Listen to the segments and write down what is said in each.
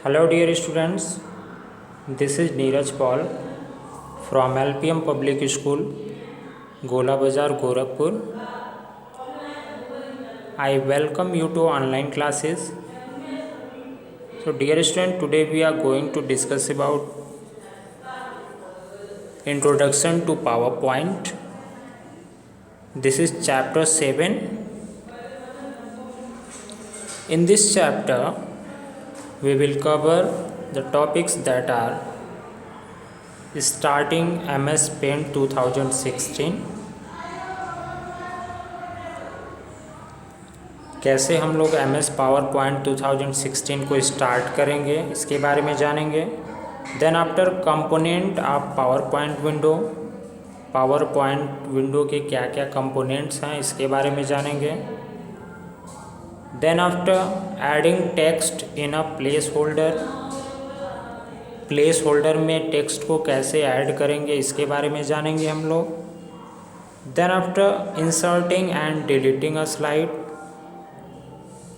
Hello dear students, this is Neeraj Paul from LPM Public School, Gola Bazar, Gorakhpur. I welcome you to online classes. So dear student, today we are going to discuss about Introduction to PowerPoint. This is chapter 7. In this chapter, we will cover the topics that are starting MS Paint 2016, कैसे हम लोग MS PowerPoint 2016 को start करेंगे इसके बारे में जानेंगे। Then after component of PowerPoint window के क्या क्या कंपोनेंट्स हैं इसके बारे में जानेंगे। Then after adding text in a placeholder में टेक्स्ट को कैसे ऐड करेंगे इसके बारे में जानेंगे हम लोग। Then after inserting and deleting a slide,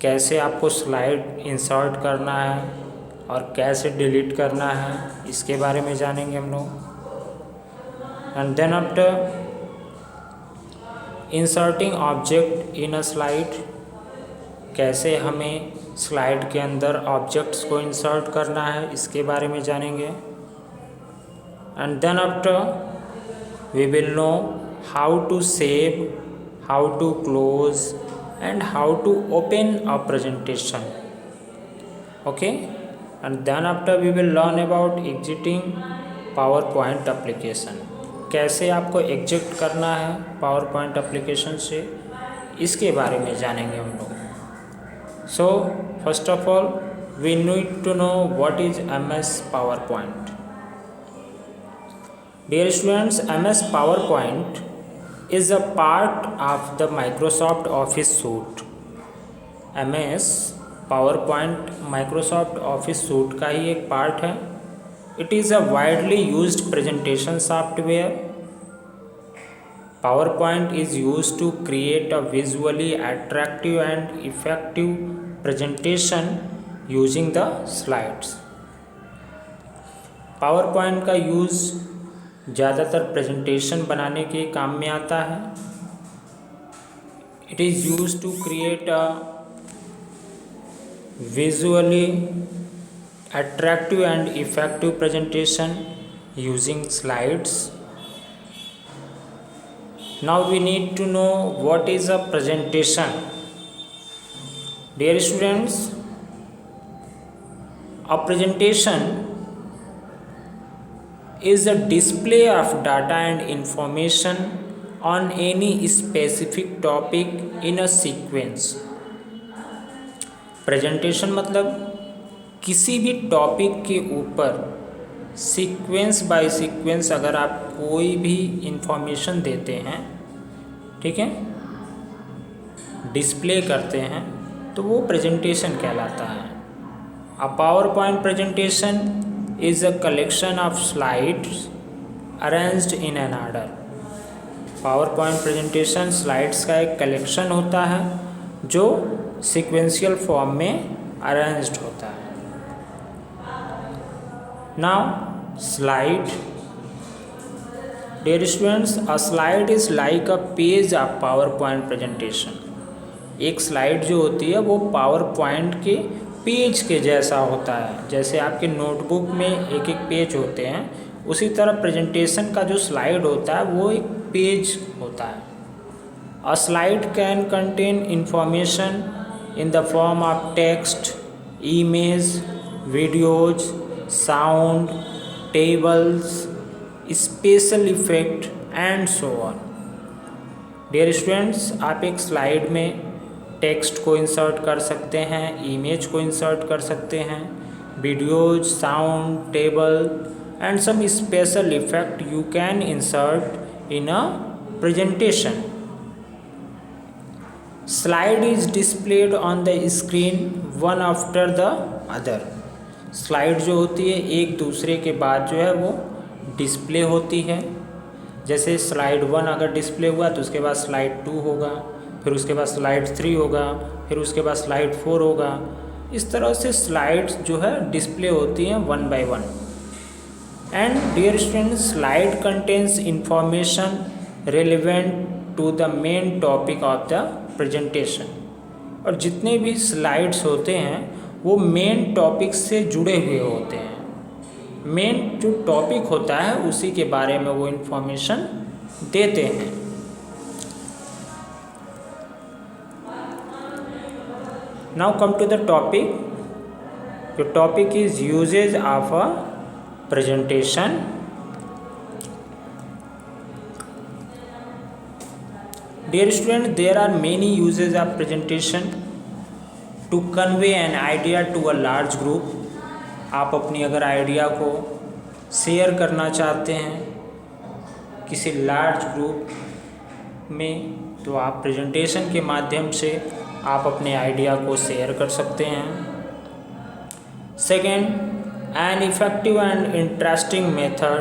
कैसे आपको स्लाइड इंसर्ट करना है और कैसे डिलीट करना है इसके बारे में जानेंगे हम लोग। And then after inserting object in a slide, कैसे हमें स्लाइड के अंदर ऑब्जेक्ट्स को इंसर्ट करना है इसके बारे में जानेंगे। And then after we will know how to save, how to close and how to open a presentation. Okay, and then after we will learn about exiting PowerPoint application, कैसे आपको exit करना है PowerPoint एप्लीकेशन से इसके बारे में जानेंगे हम लोग। So first of all we need to know what is MS PowerPoint. Dear students, MS PowerPoint is a part of the Microsoft Office suite. MS PowerPoint Microsoft Office suite का ही एक part है। It is a widely used presentation software. PowerPoint is used to create a visually attractive and effective presentation using the slides. PowerPoint का use ज़्यादातर presentation बनाने के काम में आता है। It is used to create a visually attractive and effective presentation using slides. Now we need to know what is a presentation. Dear students, a presentation is a display of data and information on any specific topic in a sequence. Presentation मतलब किसी भी topic के ऊपर sequence bye sequence अगर आप कोई भी information देते हैं, ठीक है, डिस्प्ले करते हैं तो वो प्रेजेंटेशन कहलाता है। अ PowerPoint presentation is a collection of slides arranged in an order. PowerPoint presentation slides का एक कलेक्शन होता है जो सीक्वेंशियल फॉर्म में अरेंज्ड होता है। Now slide. Dear students, a slide is like a page of PowerPoint presentation. एक slide जो होती है वो PowerPoint के पेज के जैसा होता है। जैसे आपके नोटबुक में एक एक पेज होते हैं, उसी तरह प्रेजेंटेशन का जो स्लाइड होता है वो एक पेज होता है। A slide can contain information in the form of text, image, videos, sound, tables, special effect and so on. Dear students, आप एक स्लाइड में टेक्स्ट को इंसर्ट कर सकते हैं, इमेज को इंसर्ट कर सकते हैं, videos, sound, table and some special effect you can insert in a presentation. Slide is displayed on the screen one after the other. Slide जो होती है एक दूसरे के बाद जो है वो डिस्प्ले होती है। जैसे स्लाइड 1 अगर डिस्प्ले हुआ तो उसके बाद स्लाइड 2 होगा, फिर उसके बाद स्लाइड 3 होगा, फिर उसके बाद स्लाइड 4 होगा, इस तरह से स्लाइड्स जो है डिस्प्ले होती हैं one by one. And dear students, slide contains information relevant to the main topic of the presentation. और जितने भी स्लाइड्स होते हैं वो मेन टॉपिक से जुड़े हुए होते हैं। मेन जो टॉपिक होता है उसी के बारे में वो इंफॉर्मेशन देते हैं। Now come to the topic. जो topic is uses of a presentation. Dear student, there are many uses of presentation to convey an idea to a large group. आप अपनी अगर आइडिया को शेयर करना चाहते हैं किसी लार्ज ग्रुप में, तो आप प्रेजेंटेशन के माध्यम से आप अपने आइडिया को शेयर कर सकते हैं। Second, an effective and interesting method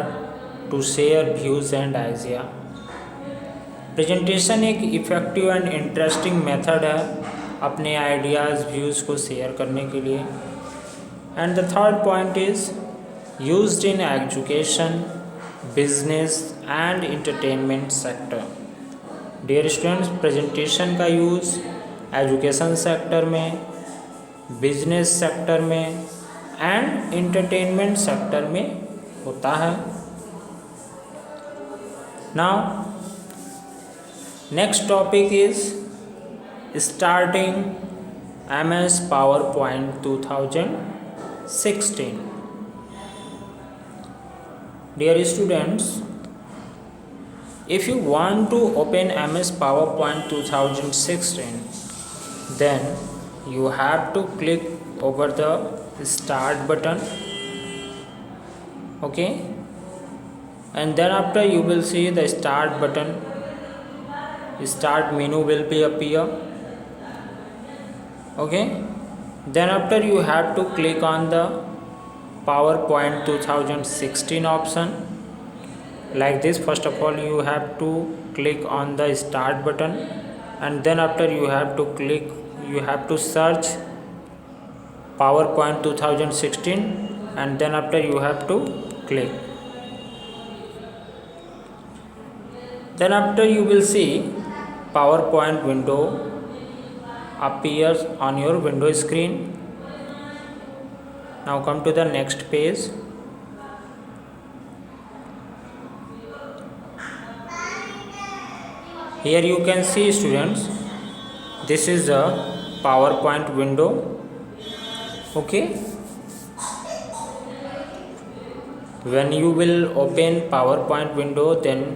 to share views and idea. Presentation एक इफ़ेक्टिव एंड इंटरेस्टिंग मेथड है अपने आइडियाज़ व्यूज़ को शेयर करने के लिए। And the third point is used in education, business and entertainment sector. Dear students, presentation का use education sector में, business sector में एंड इंटरटेनमेंट सेक्टर में होता है। Now next topic is starting MS PowerPoint 2016. Dear students, if you want to open MS PowerPoint 2016, then you have to click over the start button, okay, and then after you will see the start button. Start menu will be appear, okay. Then after you have to click on the PowerPoint 2016 option like this. First of all you have to click on the start button, and then after you have to search PowerPoint 2016, and then after you have to click. Then after you will see PowerPoint window appears on your window screen. Now come to the next page. Here you can see, students, this is a PowerPoint window, okay. When you will open PowerPoint window, then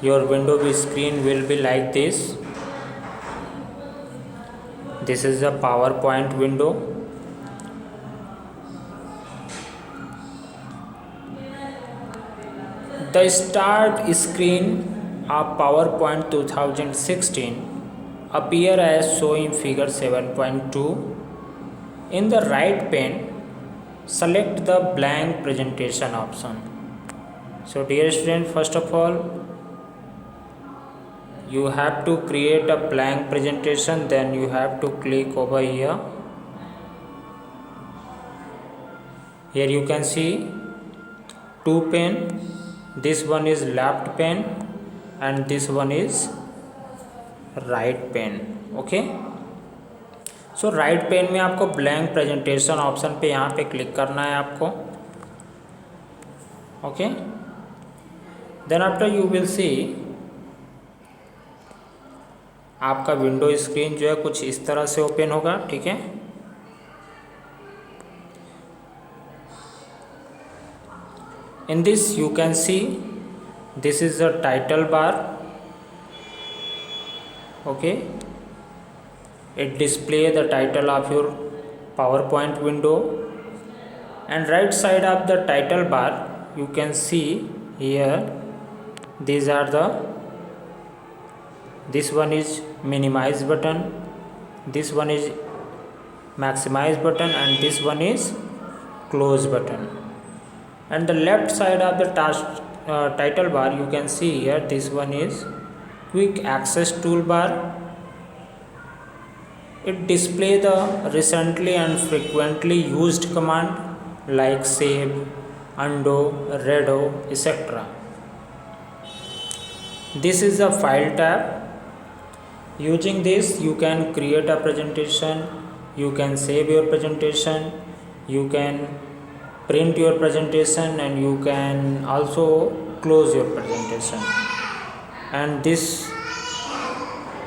your window screen will be like this. This is a PowerPoint window. The start screen of PowerPoint 2016 appear as shown in figure 7.2. In the right pane, select the blank presentation option. So dear student, first of all you have to create a blank presentation, then you have to click over here. Here you can see two pane. This one is left pane and this one is right pane, okay. So right pane में आपको blank presentation option पे यहाँ पे click करना है आपको, okay. Then after you will see आपका window screen जो है कुछ इस तरह से ओपन होगा, ठीक है। In this you can see this is the title bar, okay. It display the title of your PowerPoint window, and right side of the title bar you can see here these are the this one is minimize button, this one is maximize button, and this one is close button. And the left side of the title bar you can see here this one is quick access toolbar, It displays the recently and frequently used command like save, undo, redo, etc. This is the file tab. Using this you can create a presentation, you can save your presentation, you can print your presentation, and you can also close your presentation. And this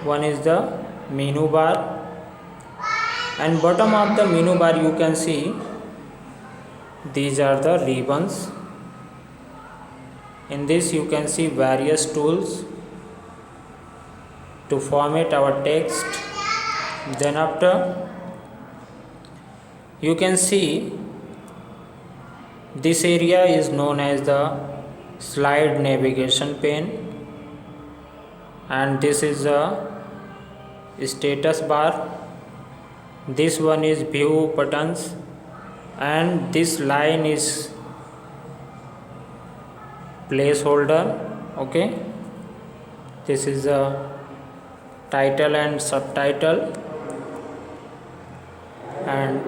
one is the menu bar, and bottom of the menu bar you can see these are the ribbons. In this you can see various tools to format our text. Then after you can see this area is known as the slide navigation pane, and this is the status bar. This one is view buttons, and this line is placeholder. Okay, this is the title and subtitle, and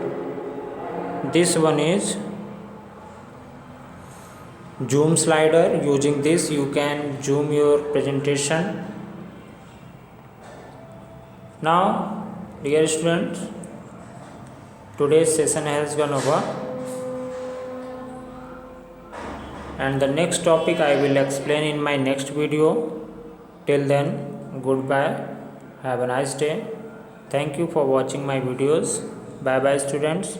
this one is zoom slider. Using this you can zoom your presentation. Now dear students, today's session has gone over, and the next topic I will explain in my next video. Till then, goodbye, have a nice day. Thank you for watching my videos. Bye bye students.